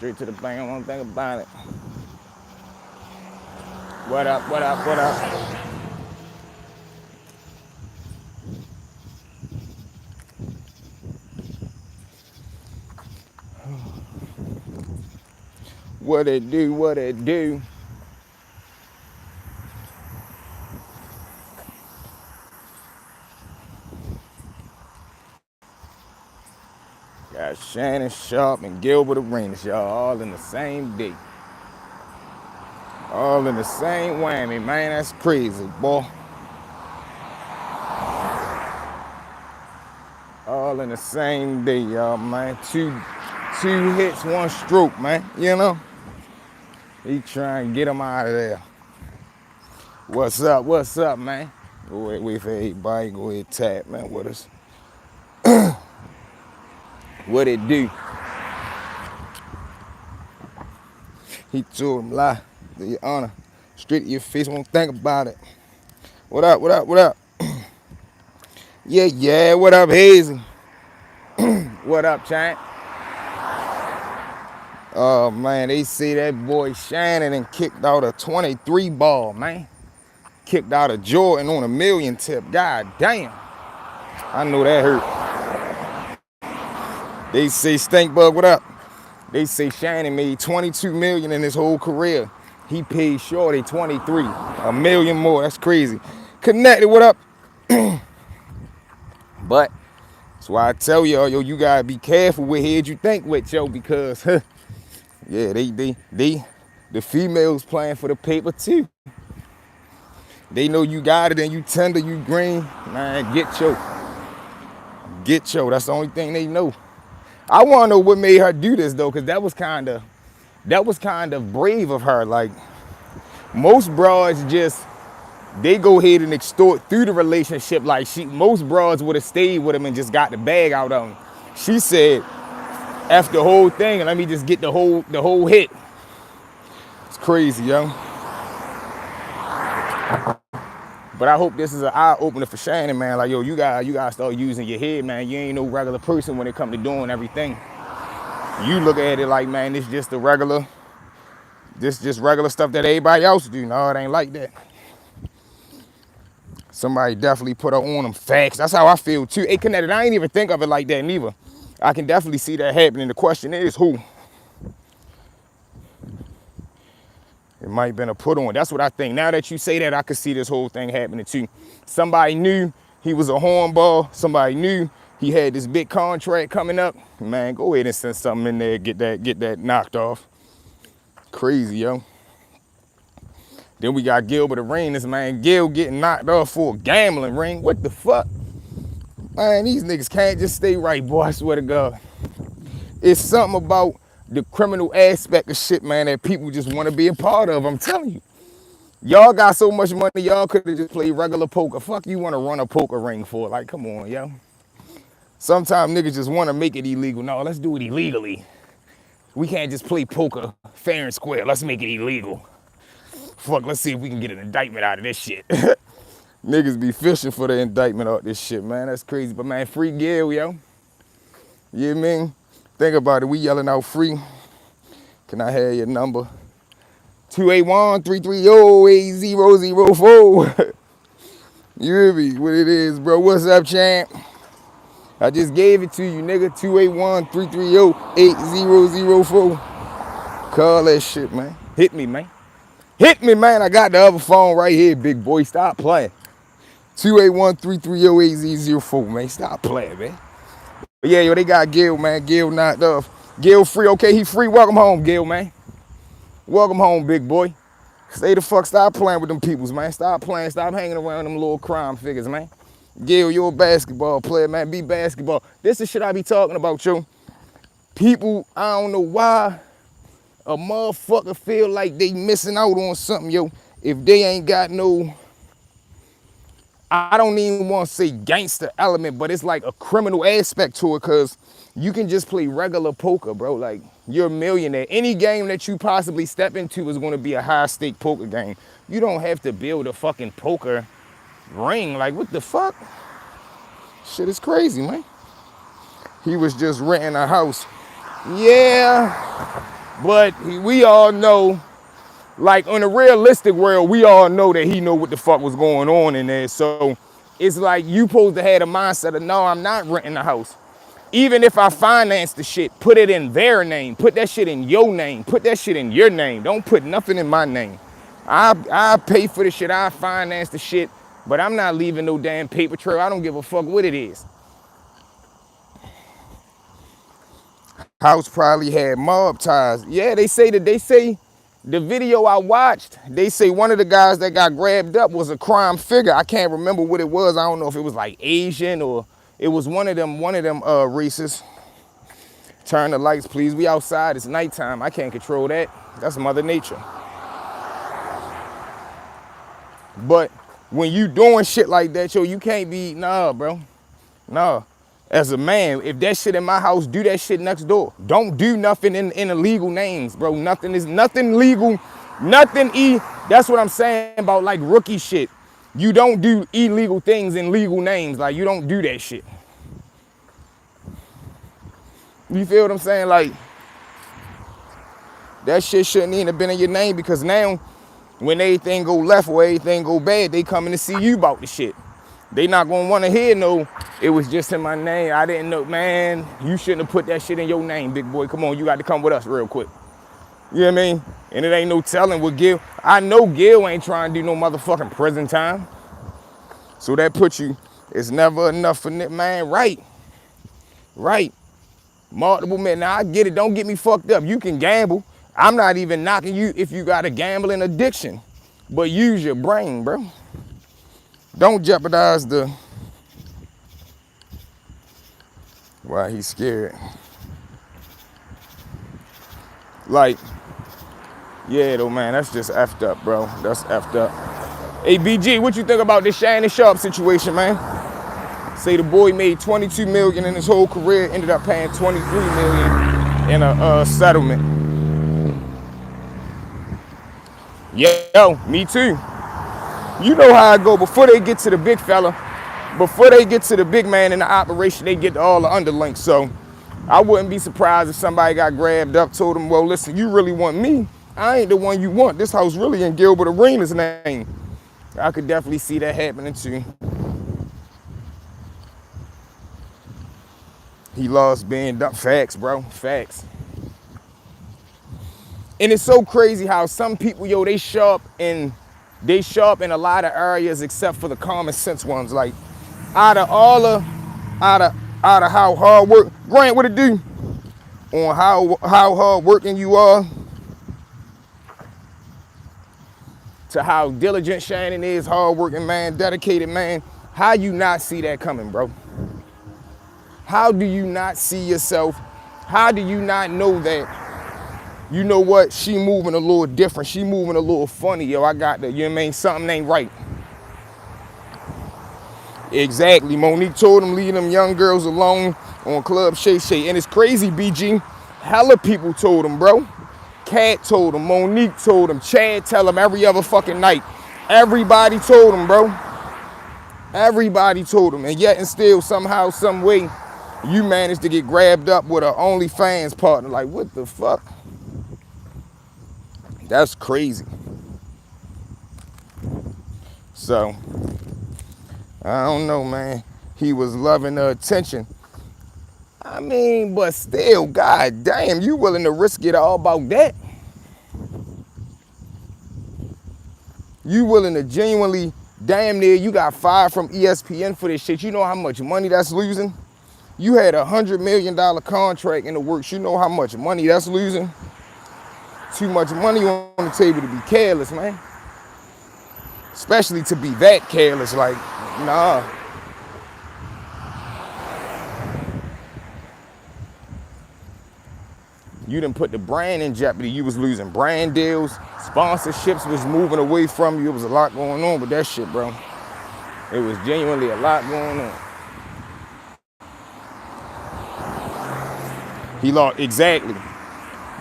straight to the bank. I want to think about it. What up, what up, what up? What it do, what it do? Got Shannon, Sharp, and Gill with Arenas, y'all, all in the same day. All in the same whammy, man. That's crazy, boy. All in the same day, y'all, man. Two hits, one stroke, man. You know? He trying to get him out of there. What's up, man? Go ahead, wait for everybody. Go ahead, tap, man, with us. What it do? He told him, lie, to your honor. Straight to your face, won't think about it. What up, what up, what up? Yeah, what up, Hazy? What up, Champ? Oh, man, they say that boy Shannon and kicked out a 23 ball, man. Kicked out a Jordan on a million tip. God damn. I know that hurt. They say Stinkbug, what up? They say Shannon made 22 million in his whole career. He paid Shorty 23. A million more. That's crazy. Connected, what up? But that's why I tell y'all, yo, you gotta be careful with head you think with, yo, because yeah, the females playing for the paper too. They know you got it and you tender, you green, man, get yo. That's the only thing they know. I wanna know what made her do this though, cause that was kind of brave of her. Like most broads just, they go ahead and extort through the relationship. Like most broads would have stayed with him and just got the bag out of him. She said, F the whole thing and let me just get the whole hit. It's crazy, yo. But I hope this is an eye opener for Shannon, man. Like, yo, you gotta start using your head, man. You ain't no regular person when it comes to doing everything. You look at it like, man, this just regular stuff that everybody else do. No, it ain't like that. Somebody definitely put her on them facts. That's how I feel too. Hey, Connected, I ain't even think of it like that neither. I can definitely see that happening. The question is who? It might have been a put on. That's what I think. Now that you say that, I could see this whole thing happening too. Somebody knew he was a hornball. Somebody knew he had this big contract coming up. Man, go ahead and send something in there, get that knocked off. Crazy, yo. Then we got Gill with Arenas, man. Gill getting knocked off for a gambling ring. What the fuck? Man, these niggas can't just stay right, boy. I swear to God. It's something about the criminal aspect of shit, man, that people just want to be a part of. I'm telling you. Y'all got so much money, y'all could have just played regular poker. Fuck you want to run a poker ring for? Like, come on, yo. Sometimes niggas just want to make it illegal. No, let's do it illegally. We can't just play poker fair and square. Let's make it illegal. Fuck, let's see if we can get an indictment out of this shit. Niggas be fishing for the indictment out this shit, man. That's crazy. But, man, free Gill, yo. You know what I mean? Think about it. We yelling out free. Can I have your number? 281-330-8004. You hear me? What it is, bro? What's up, champ? I just gave it to you, nigga. 281-330-8004. Call that shit, man. Hit me, man. Hit me, man. I got the other phone right here, big boy. Stop playing. 281-330-8004, man. Stop playing, man. But yeah, yo, they got Gill, man. Gill knocked off. Gill free. Okay, he free. Welcome home, Gill, man. Welcome home, big boy. Stay the fuck, stop playing with them peoples, man. Stop playing, stop hanging around them little crime figures, man. Gill, you're a basketball player, man. Be basketball. This is shit I be talking about, yo. People, I don't know why a motherfucker feel like they missing out on something, yo. If they ain't got no, I don't even want to say gangster element, but it's like a criminal aspect to it, because you can just play regular poker, bro. Like, you're a millionaire. Any game that you possibly step into is going to be a high-stake poker game. You don't have to build a fucking poker ring. Like, what the fuck? Shit is crazy, man. He was just renting a house. Yeah. But we all know, like in a realistic world, we all know that he know what the fuck was going on in there. So it's like you supposed to have a mindset of, no, I'm not renting the house. Even if I finance the shit, put it in their name. Put that shit in your name. Put that shit in your name. Don't put nothing in my name. I pay for the shit. I finance the shit. But I'm not leaving no damn paper trail. I don't give a fuck what it is. House probably had mob ties. Yeah, they say the video I watched, they say one of the guys that got grabbed up was a crime figure. I can't remember what it was. I don't know if it was like Asian or it was one of them races. Turn the lights, please. We outside. It's nighttime. I can't control that. That's Mother Nature. But when you doing shit like that, yo, you can't be, nah, bro. Nah. As a man, if that shit in my house, do that shit next door. Don't do nothing in illegal names, bro. Nothing legal. That's what I'm saying about like rookie shit. You don't do illegal things in legal names. Like, you don't do that shit. You feel what I'm saying? Like, that shit shouldn't even have been in your name, because now when everything go left or everything go bad, they coming to see you about the shit. They not gonna wanna hear no, it was just in my name. I didn't know, man, you shouldn't have put that shit in your name, big boy. Come on, you got to come with us real quick. You know what I mean? And it ain't no telling what Gill, I know Gill ain't trying to do no motherfucking prison time. So that puts you, it's never enough for, man, right. Multiple men, now I get it, don't get me fucked up. You can gamble. I'm not even knocking you if you got a gambling addiction, but use your brain, bro. Don't jeopardize the, why he's scared. Like, yeah though, man, that's just effed up, bro. That's effed up. Hey, BG, what you think about this Shannon Sharp situation, man? Say the boy made $22 million in his whole career, ended up paying $23 million in a settlement. Yo, me too. You know how I go. Before they get to the big fella, before they get to the big man in the operation, they get to all the underlinks. So I wouldn't be surprised if somebody got grabbed up, told them, well, listen, you really want me? I ain't the one you want. This house really in Gilbert Arena's name. I could definitely see that happening too. He lost being done. Facts, bro. Facts. And it's so crazy how some people, yo, they sharp in a lot of areas except for the common sense ones. Like, out of how hard work, Grant, what it do? On how hard working you are, to how diligent Shannon is, hard working man, dedicated man. How you not see that coming, bro? How do you not see yourself? How do you not know that, you know what, she moving a little different, she moving a little funny, yo, I got the, you know what I mean, something ain't right. Exactly, Monique told him leave them young girls alone on Club Shay Shay. And it's crazy, BG, hella people told him, bro. Kat told him, Monique told him, Chad tell him every other fucking night. Everybody told him, bro. Everybody told him, and yet and still somehow, some way, you managed to get grabbed up with an OnlyFans partner. Like, what the fuck? That's crazy. So, I don't know, man. He was loving the attention. I mean, but still, god damn, you willing to risk it all about that? You willing to genuinely, damn near, you got fired from ESPN for this shit. You know how much money that's losing? You had a $100 million contract in the works. You know how much money that's losing? Too much money on the table to be careless, man. Especially to be that careless, like, nah. You done put the brand in jeopardy. You was losing brand deals. Sponsorships was moving away from you. It was a lot going on with that shit, bro. It was genuinely a lot going on. He lost, exactly.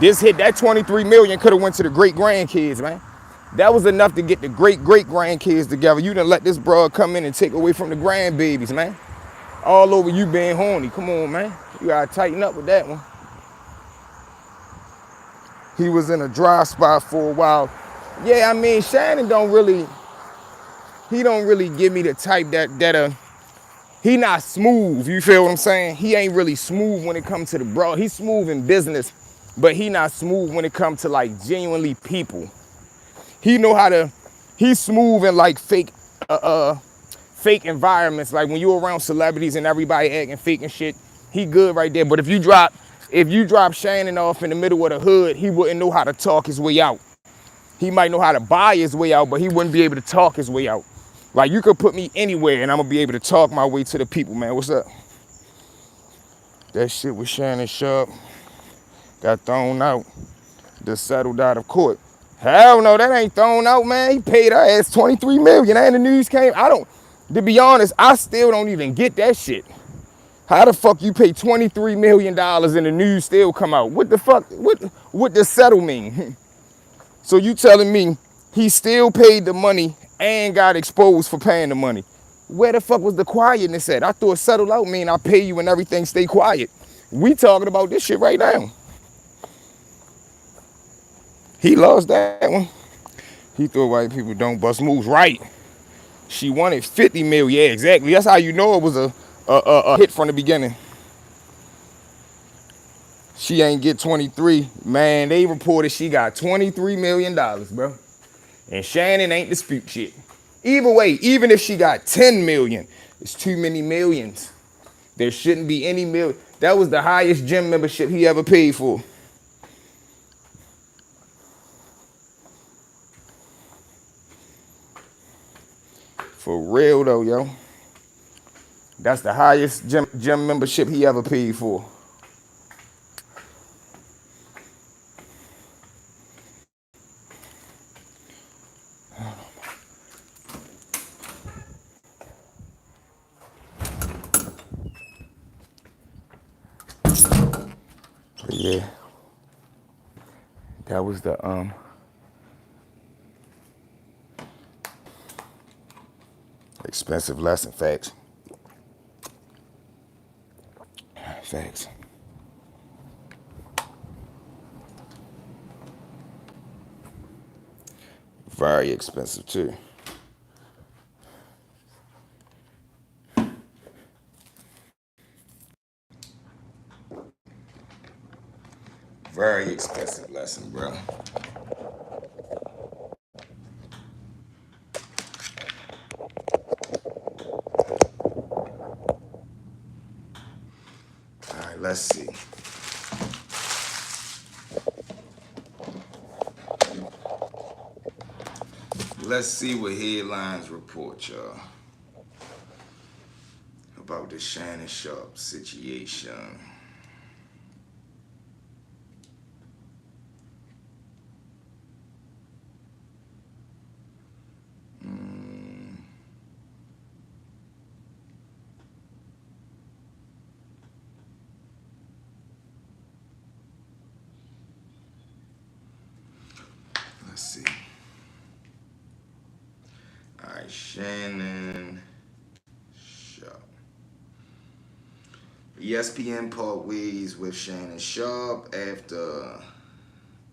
This hit, that 23 million could have went to the great grandkids, man. That was enough to get the great grandkids together. You done let this broad come in and take away from the grandbabies, man. All over you being horny. Come on, man. You gotta tighten up with that one. He was in a dry spot for a while. Yeah, I mean, Shannon he don't really give me the type he not smooth, you feel what I'm saying? He ain't really smooth when it comes to the bro. He's smooth in business, but he not smooth when it comes to like genuinely people. He know how to, he's smooth in like fake environments. Like when you're around celebrities and everybody acting fake and shit, he good right there. But if you drop Shannon off in the middle of the hood, he wouldn't know how to talk his way out. He might know how to buy his way out, but he wouldn't be able to talk his way out. Like you could put me anywhere and I'm gonna be able to talk my way to the people, man. What's up? That shit with Shannon Sharp got thrown out. Just settled out of court. Hell no, that ain't thrown out, man. He paid her ass 23 million and the news came. To be honest, I still don't even get that shit. How the fuck you pay $23 million and the news still come out? What the fuck, what does settle mean? So you telling me he still paid the money and got exposed for paying the money? Where the fuck was the quietness at? I thought settle out mean I pay you and everything stay quiet. We talking about this shit right now. He lost that one. He thought white people don't bust moves. Right. She wanted 50 mil. Yeah, exactly. That's how you know it was a hit from the beginning. She ain't get 23. Man, they reported she got $23 million, bro. And Shannon ain't dispute shit. Either way, even if she got 10 million, it's too many millions. There shouldn't be any million. That was the highest gym membership he ever paid for. For real though, yo. That's the highest gym membership he ever paid for. But yeah, that was the expensive lesson. Facts. Facts. Very expensive too. Very expensive lesson, bro. All right, let's see. Let's see what headlines report, y'all, about the Shannon Sharp situation. Let's see. All right, Shannon Sharp. ESPN part ways with Shannon Sharp after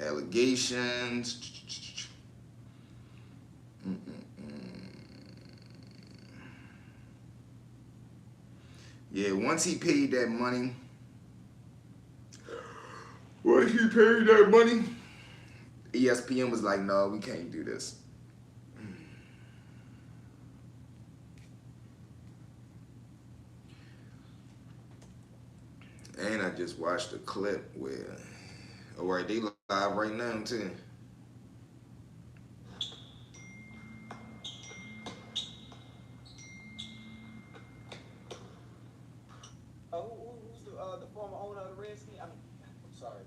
allegations. Yeah, once he paid that money, ESPN was like, no, we can't do this. And I just watched a clip where, all right, they live right now too. Who's the former owner of the Redskins? I'm sorry.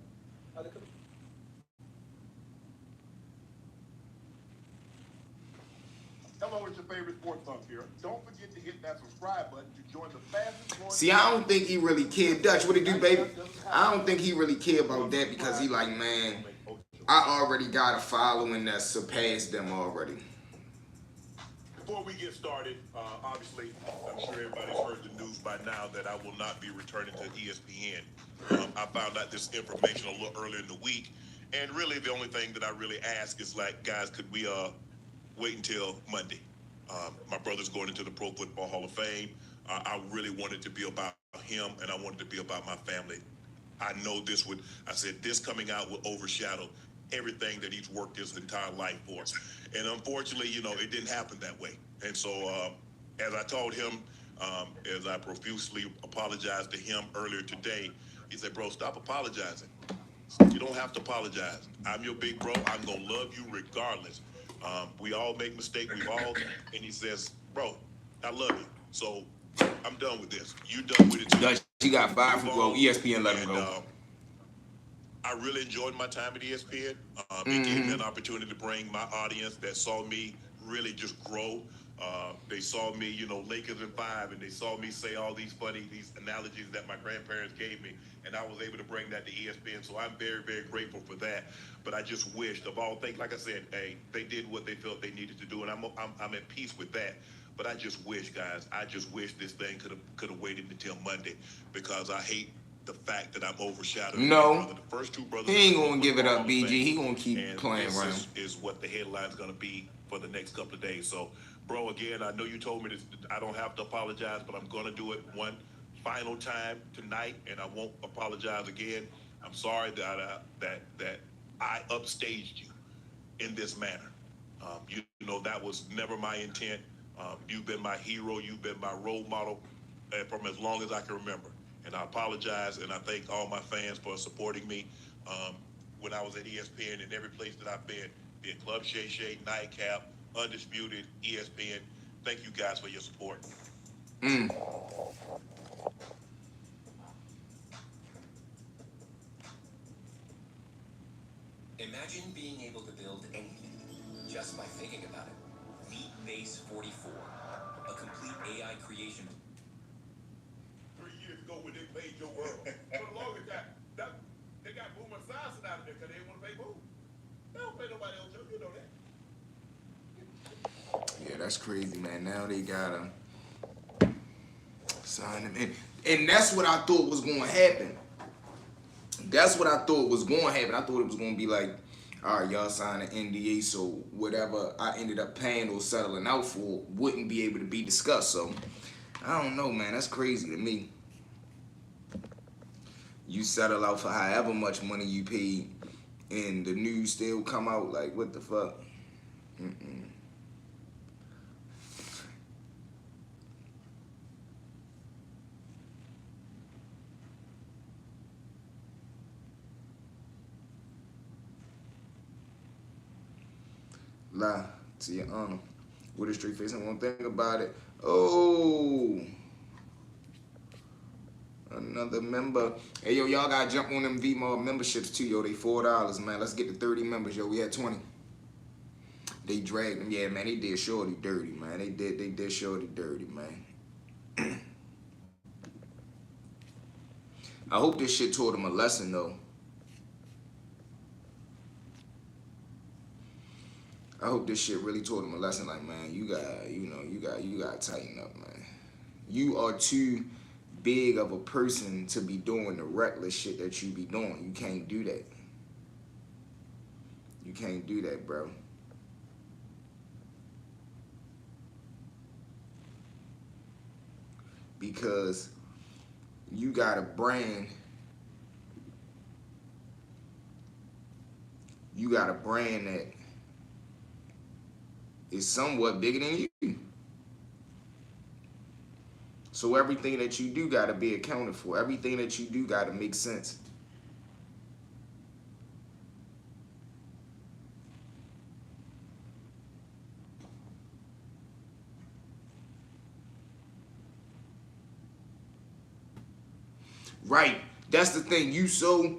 Hello, it's your favorite sports talk here. Don't forget to hit that subscribe button to join the fastest growing. See, I don't think he really cared. Dutch, what it do, baby? I don't think he really care about that because he like, man, I already got a following that surpassed them already. Before we get started, obviously, I'm sure everybody's heard the news by now that I will not be returning to ESPN. I found out this information a little earlier in the week, And really, the only thing that I really ask is like, guys, could we wait until Monday? My brother's going into the Pro Football Hall of Fame. I really wanted to be about him, and I wanted to be about my family. I know this would, I said, this coming out will overshadow everything that he's worked his entire life for. And unfortunately, you know, it didn't happen that way. And so, as I told him, as I profusely apologized to him earlier today, he said, bro, stop apologizing. You don't have to apologize. I'm your big bro. I'm going to love you regardless. We all make mistakes. We've all, and he says, bro, I love you. So I'm done with this. You done with it too. She got fired from ESPN. Let him And go. I really enjoyed my time at ESPN. It gave me an opportunity to bring my audience that saw me really just grow. They saw me, you know, Lakers in 5, and they saw me say all these analogies that my grandparents gave me, and I was able to bring that to ESPN. So I'm very, very grateful for that. But I just wished, of all things, like I said, hey, they did what they felt they needed to do, and I'm at peace with that. But I just wish, guys, I just wish this thing could have waited until Monday, because I hate the fact that I'm overshadowing No, the first two brothers. he ain't gonna give it up, BG. He gonna keep playing this around. is what the headline's gonna be for the next couple of days. So, bro, again, I know you told me this, I don't have to apologize, but I'm gonna do it one final time tonight, and I won't apologize again. I'm sorry that I upstaged you in this manner. You know, that was never my intent. You've been my hero. You've been my role model from as long as I can remember. And I apologize, and I thank all my fans for supporting me when I was at ESPN and every place that I've been, be it Club Shay Shay, Nightcap, Undisputed, ESPN. Thank you guys for your support. Imagine being able to build anything just by thinking about it. Meet Base 44, a complete AI creation. 3 years ago when they played your world. For the longest time, they got Boomer Esiason out of there because they didn't want to pay Boom. They don't pay nobody else, you know that. Yeah, that's crazy, man. Now they gotta sign him in. And that's what I thought was gonna happen. That's what I thought was going to happen. I thought it was going to be like, all right, y'all sign an NDA, so whatever I ended up paying or settling out for wouldn't be able to be discussed. So, I don't know, man. That's crazy to me. You settle out for however much money you paid, and the news still come out like, what the fuck? Lie to your honor. With a straight face, I won't think about it. Oh, another member. Hey, yo, y'all gotta jump on them VMAR memberships too, yo. They $4, man. Let's get to 30 members, yo. We had 20. They dragged them. Yeah, man, they did Shorty dirty, man. They did Shorty dirty, man. I hope this shit taught them a lesson, though. I hope this shit really taught him a lesson. Like, man, you got to tighten up, man. You are too big of a person to be doing the reckless shit that you be doing. You can't do that. You can't do that, bro. Because you got a brand. You got a brand that is somewhat bigger than you. So everything that you do got to be accounted for. Everything that you do got to make sense. Right. That's the thing. You so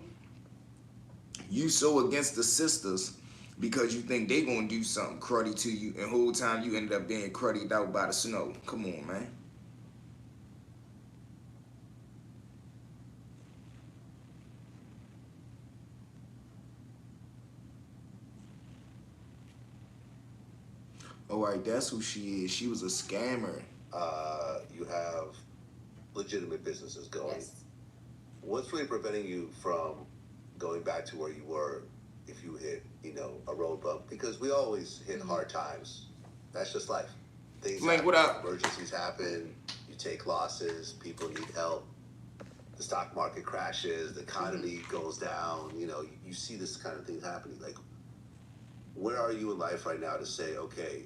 against the sisters because you think they gonna do something cruddy to you, and whole time you ended up being cruddied out by the snow. Come on, man. All right, that's who she is. She was a scammer. You have legitimate businesses going. Yes. What's really preventing you from going back to where you were if you hit, a road bump, because we always hit hard times. That's just life. Things Link, happen, what up? emergencies happen, you take losses, people need help, the stock market crashes, the economy goes down, you see this kind of thing happening. Like, where are you in life right now to say, okay,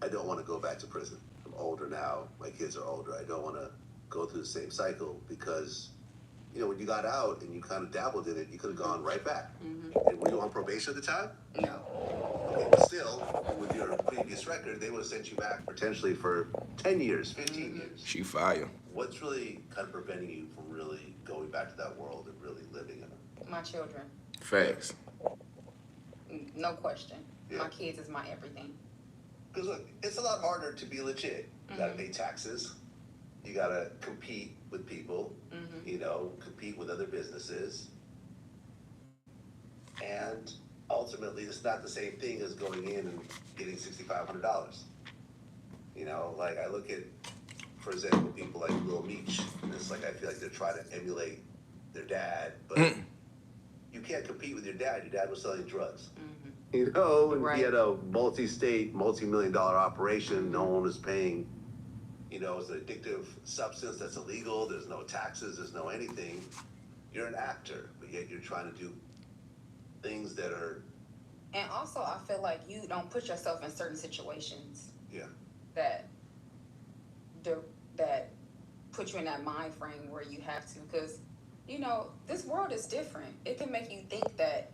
I don't want to go back to prison. I'm older now, my kids are older, I don't want to go through the same cycle, because when you got out and you kind of dabbled in it, you could have gone right back. And were you on probation at the time? No. Okay, but still, with your previous record, they would have sent you back potentially for 10 years, 15 years. She fire. What's really kind of preventing you from really going back to that world and really living in it? My children. Facts. No question. Yeah. My kids is my everything. Because look, it's a lot harder to be legit. You gotta pay taxes. You gotta compete with people. Compete with other businesses. And ultimately, it's not the same thing as going in and getting $6,500. Like I look at, for example, people like Lil Meech, and it's like I feel like they're trying to emulate their dad, but you can't compete with your dad. Your dad was selling drugs. And Right. he had a multi-state, multi-million-dollar operation. No one was paying. It's an addictive substance that's illegal. There's no taxes. There's no anything. You're an actor, but yet you're trying to do things that are. And also, I feel like you don't put yourself in certain situations Yeah. that put you in that mind frame where you have to, because this world is different. It can make you think that